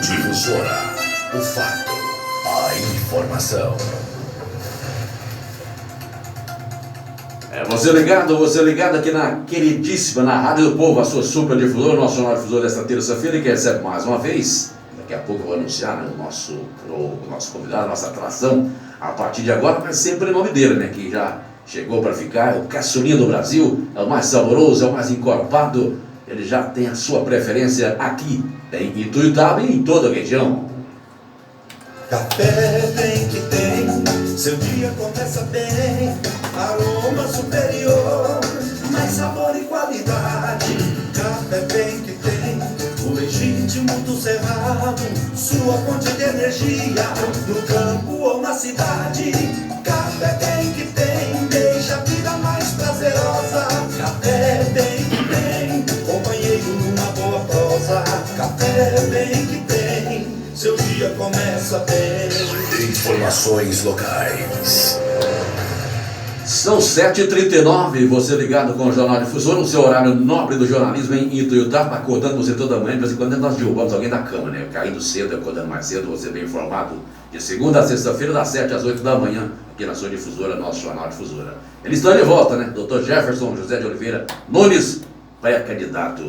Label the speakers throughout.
Speaker 1: Difusora, o fato, a informação.
Speaker 2: Você ligado aqui na queridíssima, na Rádio do Povo, a sua super difusora, o nosso jornal difusor desta terça-feira, que recebe mais uma vez. Daqui a pouco eu vou anunciar, né, o nosso convidado, a nossa atração, a partir de agora, mas sempre em nome dele, né, que já chegou para ficar, é o caçulinha do Brasil, é o mais saboroso, é o mais encorpado, ele já tem a sua preferência aqui em Ituiutaba e em toda a região.
Speaker 3: Café tem que tem, seu dia começa bem, aroma superior, mais sabor e qualidade. Café tem que tem, o legítimo do cerrado, sua fonte de energia, no campo ou na cidade. Café tem que tem, deixa a vida mais prazerosa. Café tem que tem, companheiro numa boa prosa. Café tem que tem, seu dia começa bem.
Speaker 1: Informações locais.
Speaker 2: São 7h39, você ligado com o Jornal Difusor, no seu horário nobre do jornalismo em Ituiutaba, acordando você toda manhã, de vez em quando nós derrubamos alguém da cama, né? Caindo cedo, acordando mais cedo, você bem informado, de segunda a sexta-feira, das 7 às 8 da manhã, aqui na sua difusora, nosso Jornal Difusora. Eles estão de volta, né? Dr. Jefferson José de Oliveira Nunes, pré-candidato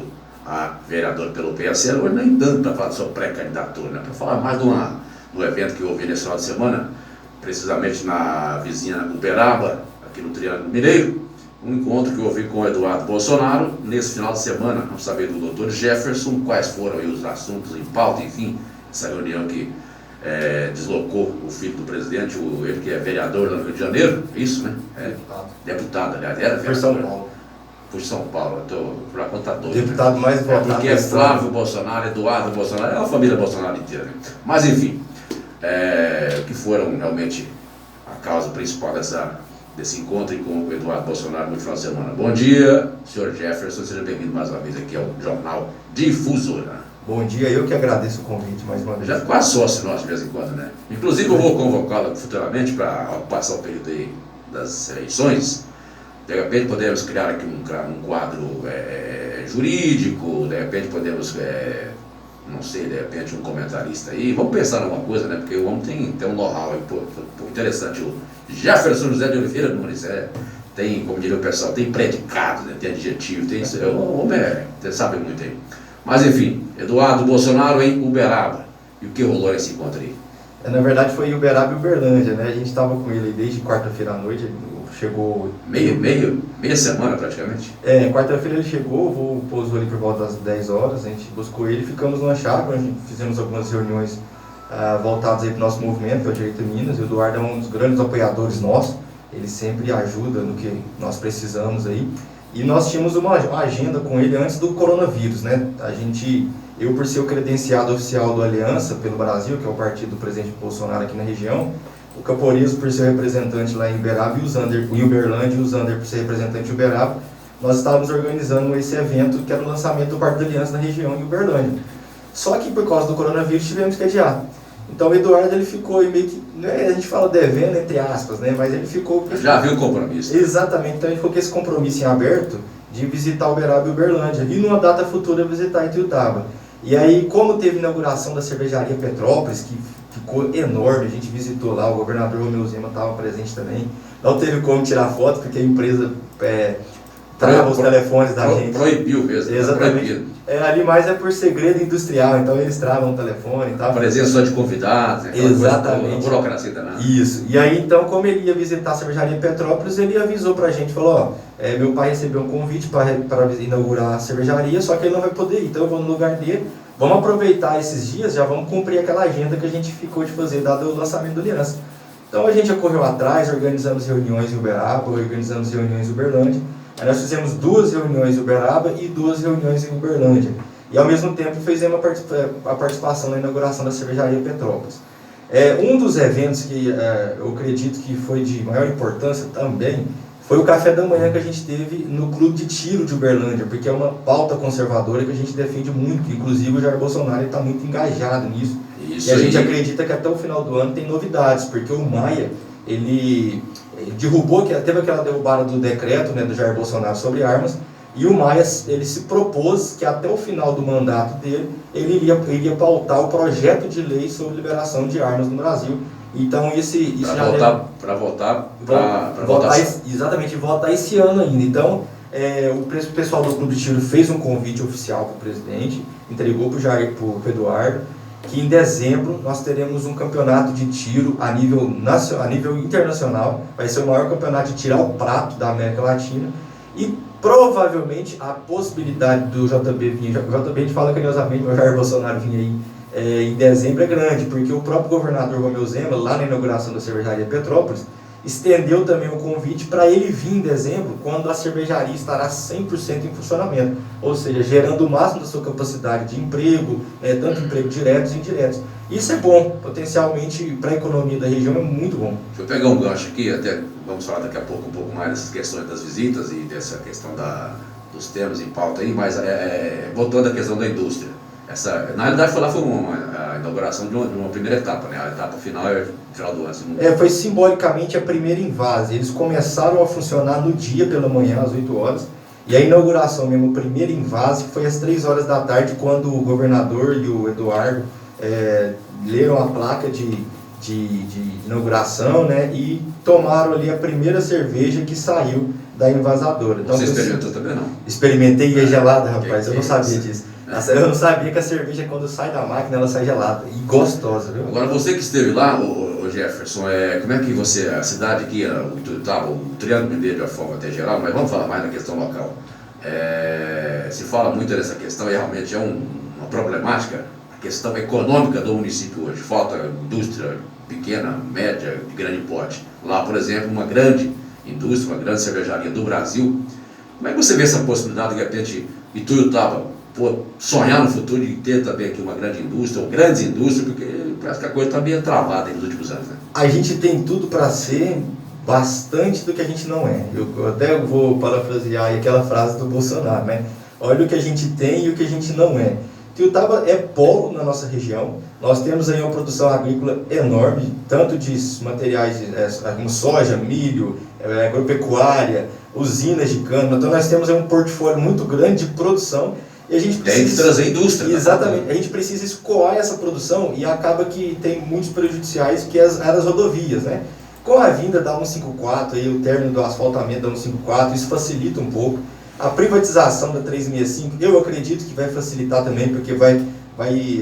Speaker 2: a vereador pelo PSL, hoje nem tanto para falar de sua pré-candidatura, né? Para falar mais do evento que houve nesse final de semana, precisamente na vizinha Uberaba, aqui no Triângulo Mineiro, um encontro que houve com o Eduardo Bolsonaro nesse final de semana. Vamos saber do Dr. Jefferson quais foram aí os assuntos em pauta, enfim, essa reunião que deslocou o filho do presidente, ele que é vereador lá no Rio de Janeiro, isso, né? Deputado, aliás, era vereador.
Speaker 4: Por São Paulo.
Speaker 2: Por São Paulo, eu estou por contador.
Speaker 4: Deputado mais votado.
Speaker 2: Porque é Flávio Bolsonaro, Eduardo Bolsonaro, é a família Bolsonaro inteira, né? Mas enfim, que foram realmente a causa principal desse encontro com o Eduardo Bolsonaro no final de semana. Bom dia, senhor Jefferson, seja bem-vindo mais uma vez aqui ao Jornal Difusora.
Speaker 4: Bom dia, eu que agradeço o convite mais uma vez.
Speaker 2: Já quase sócio nosso de vez em quando, né? Inclusive eu vou convocá-lo futuramente para passar o período aí das eleições. De repente podemos criar aqui um quadro jurídico, de repente podemos, não sei, de repente um comentarista aí. Vamos pensar em alguma coisa, né? Porque o homem tem um know-how aí, pô, interessante. O Jefferson José de Oliveira Nunes, tem, como diria o pessoal, tem predicado, né? Tem adjetivo, tem isso. O homem você sabe muito aí. Mas enfim, Eduardo Bolsonaro em Uberaba. E o que rolou nesse encontro aí?
Speaker 4: Na verdade foi Uberaba e Uberlândia, né? A gente estava com ele desde quarta-feira à noite, ele chegou...
Speaker 2: Meia semana praticamente?
Speaker 4: Quarta-feira ele chegou, pousou ali por volta das 10 horas, a gente buscou ele, ficamos numa chácara, fizemos algumas reuniões voltadas aí para o nosso movimento, que é o Direito Minas. E o Eduardo é um dos grandes apoiadores nossos, ele sempre ajuda no que nós precisamos aí. E nós tínhamos uma agenda com ele antes do coronavírus, né? Eu por ser o credenciado oficial do Aliança pelo Brasil, que é o partido do presidente Bolsonaro aqui na região, o Caporizo por ser representante lá em Uberaba e em Uberlândia, e o Zander por ser representante de Uberaba, nós estávamos organizando esse evento que era o lançamento do Partido Aliança na região em Uberlândia. Só que por causa do coronavírus tivemos que adiar. Então o Eduardo ele ficou meio que, a gente fala devendo entre aspas, né? Mas ele ficou...
Speaker 2: Já viu o compromisso.
Speaker 4: Exatamente, então ele ficou com esse compromisso em aberto de visitar Uberaba e Uberlândia e numa data futura visitar Ituiutaba. E aí, como teve a inauguração da cervejaria Petrópolis, que ficou enorme, a gente visitou lá, o governador Romeu Zema estava presente também, não teve como tirar foto porque a empresa trava os telefones da gente.
Speaker 2: Proibiu mesmo.
Speaker 4: Exatamente. Ali mais é por segredo industrial, então eles travam o telefone e tal.
Speaker 2: A presença só de convidados, né?
Speaker 4: Exatamente.
Speaker 2: A burocracia danada.
Speaker 4: Isso. E aí então, como ele ia visitar a cervejaria Petrópolis, ele avisou pra gente, falou, meu pai recebeu um convite para inaugurar a cervejaria, só que ele não vai poder ir, então eu vou no lugar dele. Vamos aproveitar esses dias, já vamos cumprir aquela agenda que a gente ficou de fazer, dado o lançamento do Aliança. Então a gente correu atrás, organizamos reuniões em Uberaba, organizamos reuniões em Uberlândia. Aí nós fizemos 2 reuniões em Uberaba e 2 reuniões em Uberlândia. E ao mesmo tempo fizemos a participação na inauguração da cervejaria Petrópolis. Um dos eventos que eu acredito que foi de maior importância também foi o café da manhã que a gente teve no Clube de Tiro de Uberlândia, porque é uma pauta conservadora que a gente defende muito, inclusive o Jair Bolsonaro está muito engajado nisso.
Speaker 2: Isso
Speaker 4: e a gente
Speaker 2: aí.
Speaker 4: acredita que até o final do ano tem novidades, porque o Maia, ele derrubou, teve aquela derrubada do decreto, né, do Jair Bolsonaro sobre armas, E o Maia, ele se propôs que até o final do mandato dele, ele iria pautar o projeto de lei sobre liberação de armas no Brasil. Então isso já
Speaker 2: para votar
Speaker 4: exatamente, votar esse ano ainda. Então o pessoal do Clube de Tiro fez um convite oficial para o presidente, entregou para o Eduardo, que em dezembro nós teremos um campeonato de tiro a nível internacional. Vai ser o maior campeonato de tiro ao prato da América Latina. E provavelmente a possibilidade do JB vir, o JB a gente fala carinhosamente, o Jair Bolsonaro vir aí em dezembro é grande, porque o próprio governador Romeu Zema, lá na inauguração da cervejaria Petrópolis, estendeu também o convite para ele vir em dezembro, quando a cervejaria estará 100% em funcionamento, ou seja, gerando o máximo da sua capacidade de emprego, tanto emprego diretos e indiretos. Isso é bom, potencialmente para a economia da região é muito bom.
Speaker 2: Deixa eu pegar um gancho aqui, até vamos falar daqui a pouco um pouco mais dessas questões das visitas e dessa questão dos termos em pauta aí, mas voltando à questão da indústria. Na realidade, foi a inauguração de uma primeira etapa, né? A etapa final é final do ano.
Speaker 4: Foi simbolicamente a primeira invase. Eles começaram a funcionar no dia pela manhã, às 8 horas, e a inauguração mesmo, a primeira invase, foi às 3 horas da tarde, quando o governador e o Eduardo leram a placa de inauguração, né? E tomaram ali a primeira cerveja que saiu da invasadora. Então,
Speaker 2: você experimentou também, não?
Speaker 4: Experimentei e é gelada, rapaz, eu não sabia disso. Eu não sabia que a cerveja, quando sai da máquina, ela sai gelada e gostosa, viu?
Speaker 2: Agora, você que esteve lá, o Jefferson, como é que você, a cidade aqui, o Triângulo Mineiro de uma forma até geral, mas vamos falar mais na questão local. Se fala muito dessa questão e realmente é uma problemática, a questão econômica do município hoje. Falta indústria pequena, média, de grande porte. Lá, por exemplo, uma grande indústria, uma grande cervejaria do Brasil. Como é que você vê essa possibilidade, de repente, Ituiutaba sonhar no futuro de ter também aqui uma grande indústria, ou grandes indústrias, porque parece que a coisa está meio travada nos últimos anos, né?
Speaker 4: A gente tem tudo para ser bastante do que a gente não é. Eu até vou parafrasear aquela frase do Bolsonaro, né? Olha o que a gente tem e o que a gente não é. Ituiutaba é polo na nossa região. Nós temos aí uma produção agrícola enorme, tanto de materiais como soja, milho, agropecuária, usinas de cana. Então nós temos aí um portfólio muito grande de produção. E a gente precisa,
Speaker 2: tem que trazer indústria.
Speaker 4: Exatamente. A gente precisa escoar essa produção e acaba que tem muitos prejudiciais, que as rodovias, né? Com a vinda da 154, aí, o término do asfaltamento da 154, isso facilita um pouco. A privatização da 365, eu acredito que vai facilitar também, porque vai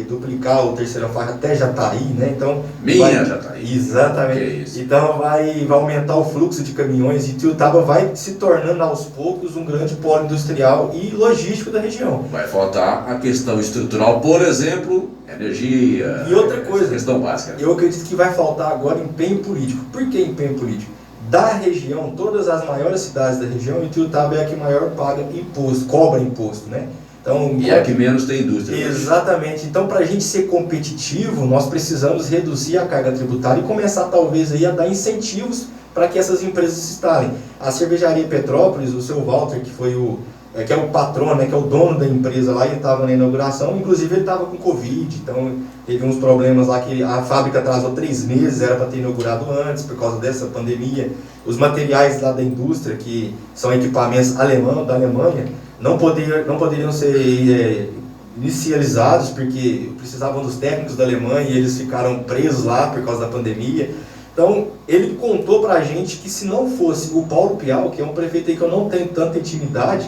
Speaker 4: duplicar o terceira faixa até Jataí, né? Então,
Speaker 2: Jataí.
Speaker 4: Exatamente.
Speaker 2: Que isso.
Speaker 4: Então vai aumentar o fluxo de caminhões e Ituiutaba vai se tornando aos poucos um grande polo industrial e logístico da região.
Speaker 2: Vai faltar a questão estrutural, por exemplo, energia.
Speaker 4: E outra coisa,
Speaker 2: questão básica.
Speaker 4: Eu acredito que vai faltar agora empenho político. Por que empenho político? Da região, todas as maiores cidades da região, Ituiutaba é a que maior paga imposto, cobra imposto, né? Então,
Speaker 2: e é a que menos tem indústria.
Speaker 4: Exatamente. Então, para a gente ser competitivo, nós precisamos reduzir a carga tributária e começar, talvez, aí, a dar incentivos para que essas empresas se instalem. A cervejaria Petrópolis, o seu Walter, que é o patrão, né, que é o dono da empresa lá, ele estava na inauguração, inclusive ele estava com Covid, então teve uns problemas lá que a fábrica atrasou 3 meses, era para ter inaugurado antes, por causa dessa pandemia. Os materiais lá da indústria, que são equipamentos da Alemanha, não poderiam ser inicializados, porque precisavam dos técnicos da Alemanha e eles ficaram presos lá por causa da pandemia. Então, ele contou pra gente que se não fosse o Paulo Pial, que é um prefeito aí que eu não tenho tanta intimidade,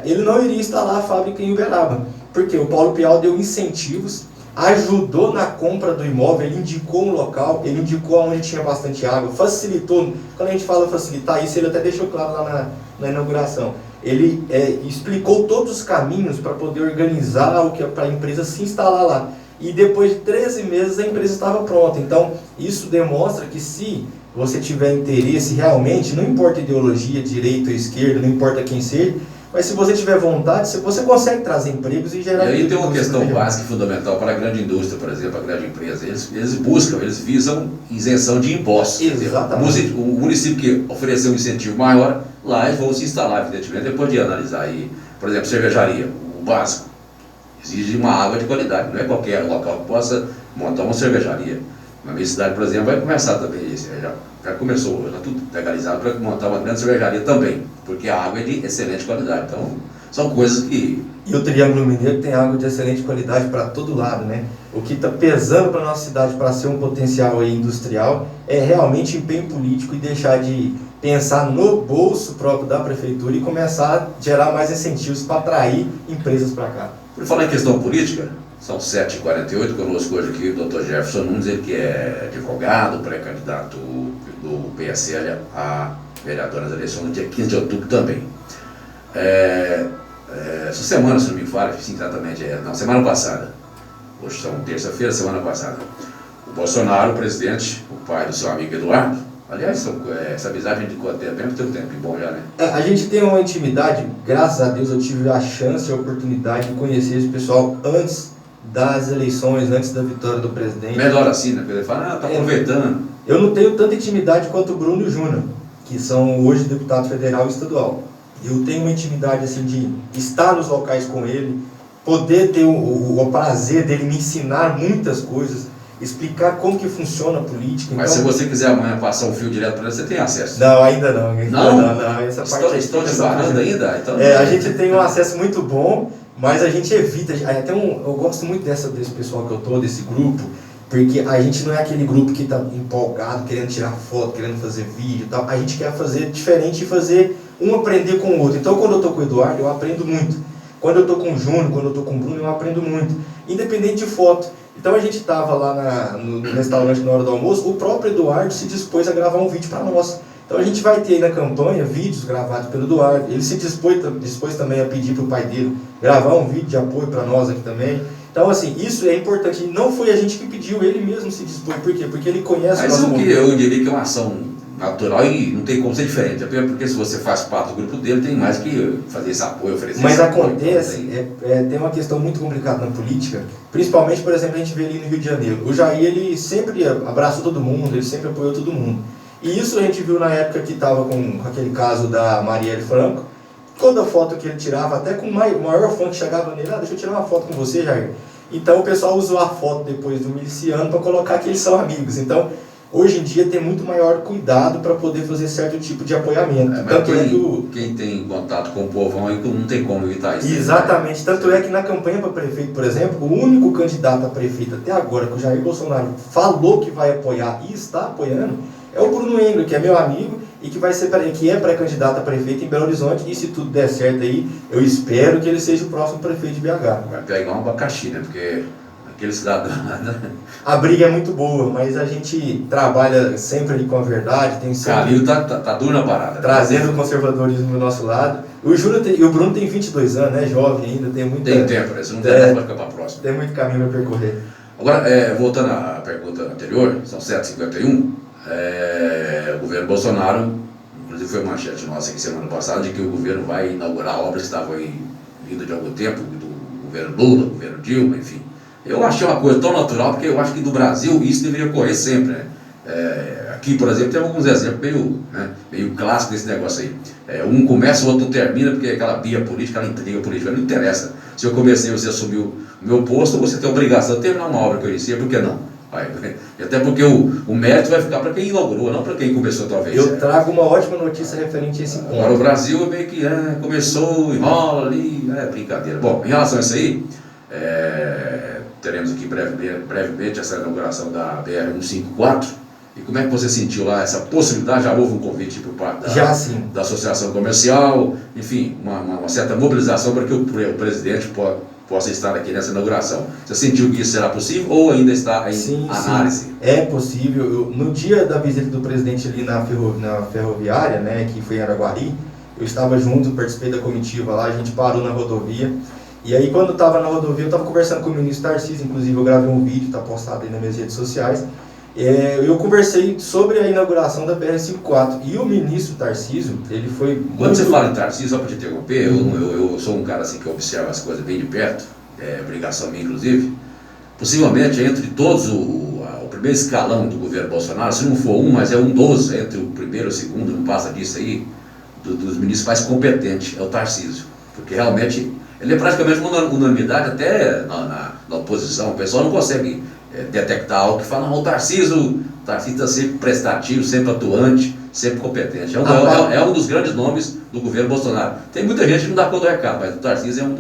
Speaker 4: ele não iria instalar a fábrica em Uberaba, porque o Paulo Pial deu incentivos, ajudou na compra do imóvel, ele indicou um local, ele indicou onde tinha bastante água, facilitou. Quando a gente fala facilitar isso, ele até deixou claro lá na inauguração. Ele explicou todos os caminhos para poder organizar para a empresa se instalar lá. E depois de 13 meses a empresa estava pronta. Então, isso demonstra que se você tiver interesse realmente, não importa ideologia, direita ou esquerda, não importa quem seja, mas se você tiver vontade, você consegue trazer empregos e gerar...
Speaker 2: E aí tem uma questão básica e fundamental para a grande indústria, por exemplo, a grande empresa. Eles visam isenção de impostos.
Speaker 4: Exatamente.
Speaker 2: O município que oferecer um incentivo maior, lá eles vão se instalar, evidentemente, depois de analisar aí, por exemplo, cervejaria, o básico. Exige uma água de qualidade, não é qualquer local que possa montar uma cervejaria. Na minha cidade, por exemplo, vai começar também isso, já começou, já tudo legalizado para montar uma grande cervejaria também. porque a água é de excelente qualidade. Então, são coisas que...
Speaker 4: E o Triângulo Mineiro tem água de excelente qualidade para todo lado, né? O que está pesando para a nossa cidade para ser um potencial aí industrial é realmente empenho político e deixar de pensar no bolso próprio da prefeitura e começar a gerar mais incentivos para atrair empresas para cá.
Speaker 2: Por falar em questão política, são 7h48, conosco hoje aqui o Dr. Jefferson Nunes, ele que é advogado, pré-candidato do PSL a vereador nas eleições no dia 15 de outubro também. Essa semana, se não me falha, sim, exatamente, semana passada, hoje são terça-feira, semana passada, o Bolsonaro, o presidente, o pai do seu amigo Eduardo, aliás, essa amizade vem de quanto tempo? Tem um tempo bom já, né?
Speaker 4: A gente tem uma intimidade, graças a Deus eu tive a chance e a oportunidade de conhecer esse pessoal antes das eleições, antes da vitória do presidente.
Speaker 2: Melhor assim, né? Porque ele fala, tá aproveitando.
Speaker 4: Eu não tenho tanta intimidade quanto o Bruno e o Júnior, que são hoje deputado federal e estadual. Eu tenho uma intimidade assim de estar nos locais com ele, poder ter o prazer dele me ensinar muitas coisas, explicar como que funciona a política.
Speaker 2: Mas
Speaker 4: então,
Speaker 2: se você quiser amanhã passar um fio direto para ele, você tem acesso.
Speaker 4: Não, ainda não.
Speaker 2: Não?
Speaker 4: Essa parte
Speaker 2: Estão te barrando ainda? Então,
Speaker 4: a gente tem um acesso muito bom, mas a gente evita. Eu gosto muito desse pessoal que eu tô, desse grupo, porque a gente não é aquele grupo que está empolgado, querendo tirar foto, querendo fazer vídeo e tal. A gente quer fazer diferente e fazer um aprender com o outro. Então, quando eu estou com o Eduardo, eu aprendo muito. Quando eu estou com o Júnior, quando eu estou com o Bruno, eu aprendo muito. Independente de foto. Então, a gente estava lá no restaurante na hora do almoço, o próprio Eduardo se dispôs a gravar um vídeo para nós. Então, a gente vai ter aí na campanha vídeos gravados pelo Eduardo. Ele se dispôs também a pedir para o pai dele gravar um vídeo de apoio para nós aqui também. Então, assim, isso é importante. Não foi a gente que pediu, ele mesmo se dispôs. Por quê? Porque ele conhece o nosso
Speaker 2: movimento. Mas eu diria que é uma ação natural e não tem como ser diferente. Até porque se você faz parte do grupo dele, tem mais que fazer esse apoio, oferecer
Speaker 4: Mas
Speaker 2: esse
Speaker 4: acontece,
Speaker 2: apoio,
Speaker 4: tem uma questão muito complicada na política, principalmente, por exemplo, a gente vê ali no Rio de Janeiro. O Jair, ele sempre abraçou todo mundo, ele sempre apoiou todo mundo. E isso a gente viu na época que estava com aquele caso da Marielle Franco. Toda foto que ele tirava, até com o maior fã que chegava nele, deixa eu tirar uma foto com você, Jair. Então o pessoal usou a foto depois do miliciano para colocar que eles são amigos. Então, hoje em dia tem muito maior cuidado para poder fazer certo tipo de apoiamento.
Speaker 2: Quem tem contato com o povão aí não tem como evitar isso.
Speaker 4: Exatamente. Né? Tanto é que na campanha para prefeito, por exemplo, o único candidato a prefeito até agora que o Jair Bolsonaro falou que vai apoiar e está apoiando é o Bruno Engler, que é meu amigo e que é pré-candidato a prefeito em Belo Horizonte. E se tudo der certo aí, eu espero que ele seja o próximo prefeito de BH.
Speaker 2: Vai pegar um abacaxi, né? Porque aquele cidadão...
Speaker 4: A briga é muito boa, mas a gente trabalha sempre ali com a verdade. Tem sempre...
Speaker 2: Calil tá duro na parada.
Speaker 4: Trazendo o conservadorismo do nosso lado. O Bruno tem 22 anos, né? Jovem ainda, tem muito...
Speaker 2: Tem tempo, né? Se não der tempo, vai ficar para a próxima.
Speaker 4: Tem muito caminho para percorrer.
Speaker 2: Agora, voltando à pergunta anterior, são 7h51, o governo Bolsonaro, inclusive foi manchete nossa aqui semana passada, de que o governo vai inaugurar obras que estavam aí vindo de algum tempo, do governo Lula, do governo Dilma, enfim. Eu achei uma coisa tão natural, porque eu acho que no Brasil isso deveria ocorrer sempre, né? Aqui, por exemplo, tem alguns exemplos meio clássicos desse negócio aí. Um começa, o outro termina, porque aquela via política, aquela intriga política, não interessa. Se eu comecei, você assumiu o meu posto, você tem a obrigação de terminar uma obra que eu iniciei, por que não? Até porque o mérito vai ficar para quem inaugurou, não para quem começou talvez.
Speaker 4: Eu trago uma ótima notícia referente a esse ponto.
Speaker 2: Agora o Brasil é meio que começou, enrola ali, brincadeira. Bom, em relação a isso aí, teremos aqui brevemente essa inauguração da BR-154. E como é que você sentiu lá essa possibilidade? Já houve um convite por parte da Associação Comercial, enfim, uma certa mobilização para que o presidente possa estar aqui nessa inauguração. Você sentiu que isso será possível ou ainda está em análise?
Speaker 4: Sim, é possível. No dia da visita do presidente ali na ferroviária, né, que foi em Araguari, eu estava junto, participei da comitiva lá, a gente parou na rodovia. E aí quando eu estava na rodovia, eu estava conversando com o ministro Tarcísio, inclusive eu gravei um vídeo, está postado aí nas minhas redes sociais. Eu conversei sobre a inauguração da BR-154 e o ministro Tarcísio, ele foi...
Speaker 2: Quando você fala em Tarcísio, só para te interromper, eu sou um cara assim que observa as coisas bem de perto, obrigação minha inclusive, possivelmente entre todos o primeiro escalão do governo Bolsonaro, se não for um, mas é um dos, entre o primeiro e o segundo, não passa disso aí, dos ministros mais competentes, é o Tarcísio, porque realmente ele é praticamente uma unanimidade até na oposição, o pessoal não consegue detectar algo que fala, não, o Tarcísio está sempre prestativo, sempre atuante, sempre competente. É um dos grandes nomes do governo Bolsonaro. Tem muita gente que não dá conta do recado, mas o Tarcísio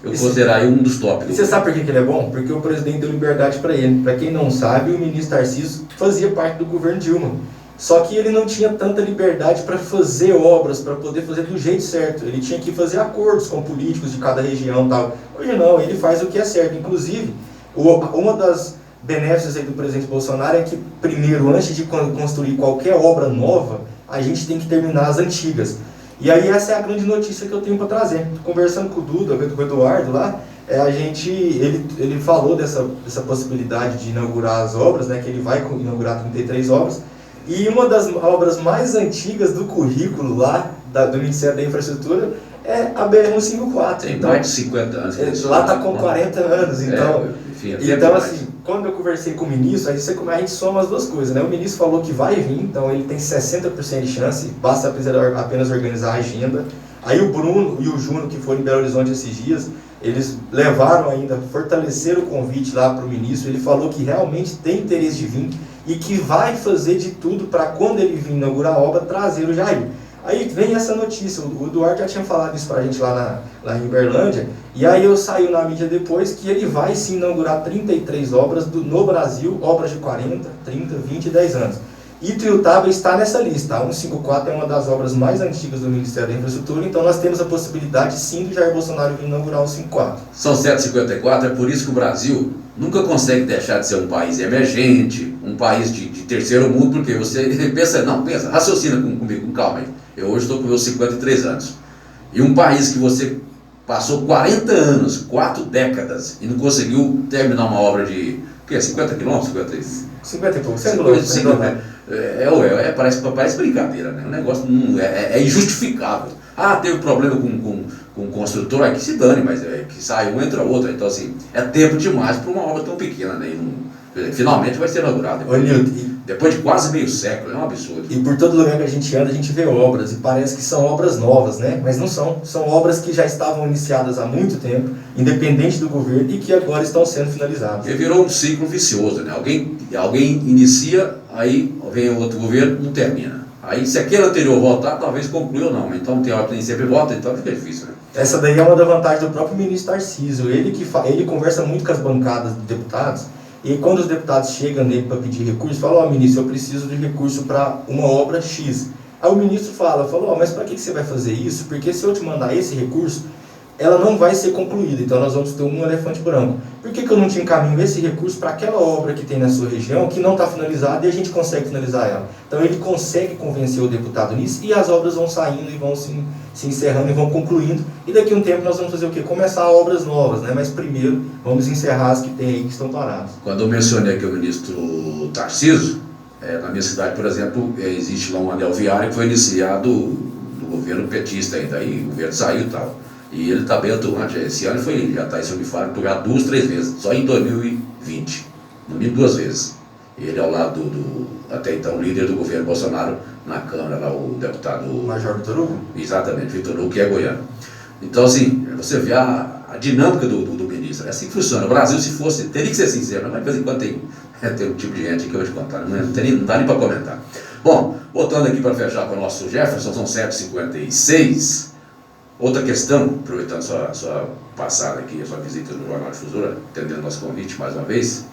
Speaker 2: eu consideraria um dos top.
Speaker 4: E você sabe por que ele é bom? Porque o presidente deu liberdade para ele. Para quem não sabe, o ministro Tarcísio fazia parte do governo Dilma. Só que ele não tinha tanta liberdade para fazer obras, para poder fazer do jeito certo. Ele tinha que fazer acordos com políticos de cada região e tal. Hoje não, ele faz o que é certo. Inclusive, uma das benéficos aí do presidente Bolsonaro é que, primeiro, antes de construir qualquer obra nova, a gente tem que terminar as antigas. E aí essa é a grande notícia que eu tenho para trazer. Conversando com o Duda, com o Eduardo lá, ele falou dessa possibilidade de inaugurar as obras, né, que ele vai inaugurar 33 obras. E uma das obras mais antigas do currículo lá do Ministério da Infraestrutura é a BR-154.
Speaker 2: Tem então, mais de 50 anos.
Speaker 4: Lá está com 40 anos, então...
Speaker 2: Enfim,
Speaker 4: então assim, quando eu conversei com o ministro, a gente soma as duas coisas, né? O ministro falou que vai vir, então ele tem 60% de chance, basta apenas organizar a agenda. Aí o Bruno e o Júnior, que foram em Belo Horizonte esses dias, eles levaram ainda, fortaleceram o convite lá para o ministro. Ele falou que realmente tem interesse de vir e que vai fazer de tudo para, quando ele vir inaugurar a obra, trazer o Jair. Aí vem essa notícia, o Eduardo já tinha falado isso pra gente lá em Uberlândia, e aí saiu na mídia depois que ele vai sim inaugurar 33 obras no Brasil, obras de 40, 30, 20 e 10 anos. Ituiutaba está nessa lista. A 154 é uma das obras mais antigas do Ministério da Infraestrutura, então nós temos a possibilidade sim do Jair Bolsonaro vir inaugurar a 154.
Speaker 2: São 7h54, é por isso que o Brasil nunca consegue deixar de ser um país emergente, um país de terceiro mundo, porque você pensa, raciocina comigo, com calma aí. Eu hoje estou com meus 53 anos. E um país que você passou 40 anos, 4 décadas, e não conseguiu terminar uma obra de 50 quilômetros?
Speaker 4: 50 e pouco,
Speaker 2: 50, parece brincadeira, né? O negócio é injustificável. Teve problema com o construtor, aí que se dane, mas que sai um, entra outro. Então, assim, é tempo demais para uma obra tão pequena, né? Finalmente vai ser inaugurada. Depois de quase meio século, é um absurdo.
Speaker 4: E por todo lugar que a gente anda, a gente vê obras, e parece que são obras novas, né? Mas não são. São obras que já estavam iniciadas há muito tempo, independente do governo, e que agora estão sendo finalizadas.
Speaker 2: E virou um ciclo vicioso, né? Alguém inicia, aí vem o outro governo, não termina. Aí, se aquele anterior voltar, talvez conclua ou não. Então, tem hora que nem sempre volta, então fica difícil, né?
Speaker 4: Essa daí é uma das vantagens do próprio ministro Tarcísio. Ele conversa muito com as bancadas de deputados, e quando os deputados chegam nele para pedir recurso, falam: ministro, eu preciso de recurso para uma obra X. Aí o ministro falou: mas para que você vai fazer isso? Porque se eu te mandar esse recurso, ela não vai ser concluída, então nós vamos ter um elefante branco. Por que eu não te encaminho esse recurso para aquela obra que tem na sua região, que não está finalizada, e a gente consegue finalizar ela? Então ele consegue convencer o deputado nisso, e as obras vão saindo e vão se encerrando e vão concluindo, e daqui a um tempo nós vamos fazer o quê? Começar obras novas, né? Mas primeiro vamos encerrar as que tem aí que estão paradas.
Speaker 2: Quando eu mencionei aqui o ministro Tarcísio, na minha cidade, por exemplo, existe lá um anel viário que foi iniciado do governo petista ainda, aí o governo saiu e tal. E ele está bem atuante. Esse ano já está esse uniforme já 2, 3 vezes, só em 2020, no mínimo 2 vezes. E ele ao lado do até então líder do governo Bolsonaro na Câmara, lá o deputado
Speaker 4: Major Vitor Hugo?
Speaker 2: Exatamente, Vitor Hugo, que é goiano. Então, assim, você vê a dinâmica do ministro, é assim que funciona. O Brasil, se fosse, teria que ser sincero, mas de vez em quando tem um tipo de gente que eu vou te contar, não dá nem para comentar. Bom, voltando aqui para fechar com o nosso Jefferson, são 7h56. Outra questão, aproveitando sua passada aqui, a sua visita no Jornal Difusora, atendendo nosso convite mais uma vez,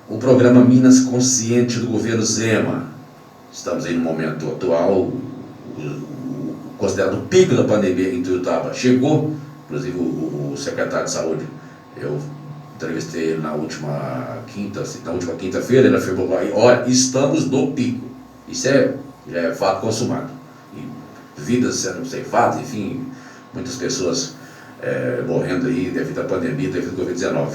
Speaker 2: o programa Minas Consciente do governo Zema. Estamos aí no momento atual, considerado o pico da pandemia em Ituiutaba. Chegou, inclusive o secretário de Saúde, eu entrevistei ele na última quinta-feira, ele afirmou: olha, estamos no pico. Isso já é fato consumado. Vidas sendo ceifadas, enfim, muitas pessoas morrendo aí devido à pandemia, devido ao Covid-19.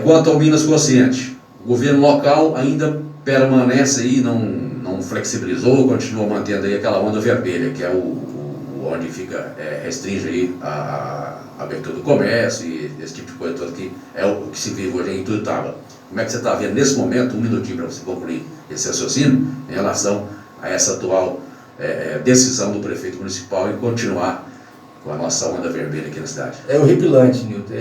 Speaker 2: Quanto ao Minas Consciente, o governo local ainda permanece aí, não flexibilizou, continua mantendo aí aquela onda vermelha, que é onde restringe aí a abertura do comércio e esse tipo de coisa toda, que é o que se vive hoje em Ituiutaba. Como é que você está vendo nesse momento, um minutinho para você concluir esse raciocínio, em relação a essa atual decisão do prefeito municipal em continuar com a nossa onda vermelha aqui na cidade.
Speaker 4: É horripilante, Nilton.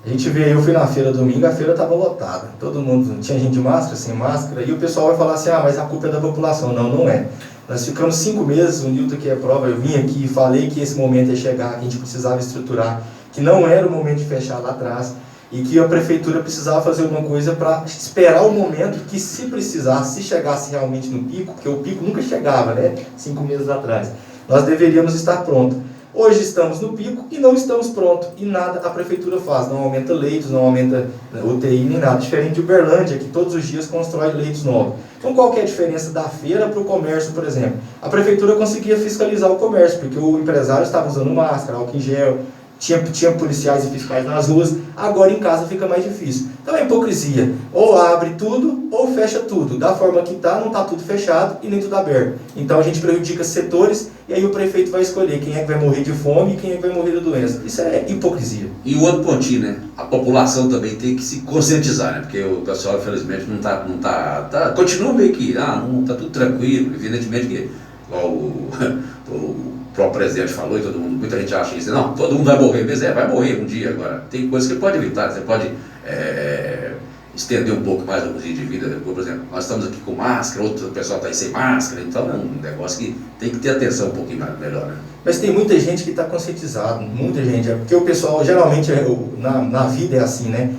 Speaker 4: A gente vê, eu fui na feira domingo, a feira estava lotada. Todo mundo, tinha gente de máscara, sem máscara, e o pessoal vai falar assim, mas a culpa é da população. Não, não é. Nós ficamos 5 meses, o Nilton que é prova, eu vim aqui e falei que esse momento ia chegar, que a gente precisava estruturar, que não era o momento de fechar lá atrás, e que a prefeitura precisava fazer alguma coisa para esperar o momento que, se precisasse, se chegasse realmente no pico, porque o pico nunca chegava, né, 5 meses atrás, nós deveríamos estar prontos. Hoje estamos no pico e não estamos prontos, e nada a prefeitura faz, não aumenta leitos, não aumenta UTI nem nada, diferente de Uberlândia, que todos os dias constrói leitos novos. Então qual que é a diferença da feira para o comércio, por exemplo? A prefeitura conseguia fiscalizar o comércio, porque o empresário estava usando máscara, álcool em gel, tinha policiais e fiscais nas ruas, agora em casa fica mais difícil. Então é hipocrisia, ou abre tudo ou fecha tudo, da forma que está, não está tudo fechado e nem tudo aberto. Então a gente prejudica setores e aí o prefeito vai escolher quem é que vai morrer de fome e quem é que vai morrer da doença. Isso é hipocrisia.
Speaker 2: E o outro pontinho, né? A população também tem que se conscientizar, né? Porque o pessoal, infelizmente, continua meio que, não está tudo tranquilo, evidentemente que, igual o próprio presidente falou e todo mundo, muita gente acha isso, não, todo mundo vai morrer mesmo, vai morrer um dia agora. Tem coisas que pode evitar, você pode estender um pouco mais alguns dias de vida. Por exemplo, nós estamos aqui com máscara, outro pessoal está aí sem máscara, então é um negócio que tem que ter atenção um pouquinho melhor, né?
Speaker 4: Mas tem muita gente que está conscientizado, muita gente, porque o pessoal, geralmente, na vida é assim, né?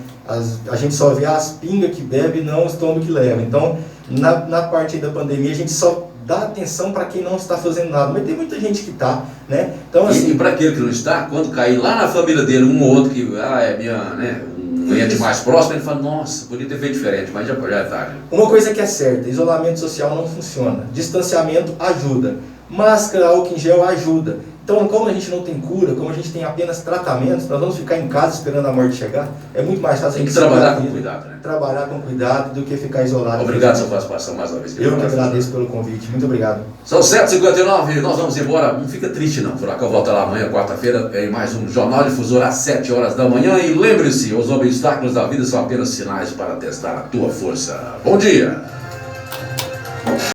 Speaker 4: A gente só vê as pingas que bebe e não o estômago que leva. Então, na parte aí da pandemia, a gente só dá atenção para quem não está fazendo nada, mas tem muita gente que está, né? Então, assim,
Speaker 2: e para aquele que não está, quando cair lá na família dele um ou outro que é minha, né, um ente mais próximo, ele fala, nossa, podia ter feito diferente, mas já é tarde.
Speaker 4: Uma coisa que é certa, isolamento social não funciona, distanciamento ajuda, máscara, álcool em gel ajuda. Então, como a gente não tem cura, como a gente tem apenas tratamentos, nós vamos ficar em casa esperando a morte chegar, é muito mais fácil
Speaker 2: a gente trabalhar com cuidado, né?
Speaker 4: Trabalhar com cuidado do que ficar isolado.
Speaker 2: Obrigado pela sua participação mais uma vez.
Speaker 4: Eu que agradeço pelo convite, muito obrigado.
Speaker 2: São 7h59, nós vamos embora, não fica triste não, o Furacão volta lá amanhã, quarta-feira, em mais um Jornal Difusor às 7 horas da manhã, e lembre-se, os obstáculos da vida são apenas sinais para testar a tua força. Bom dia!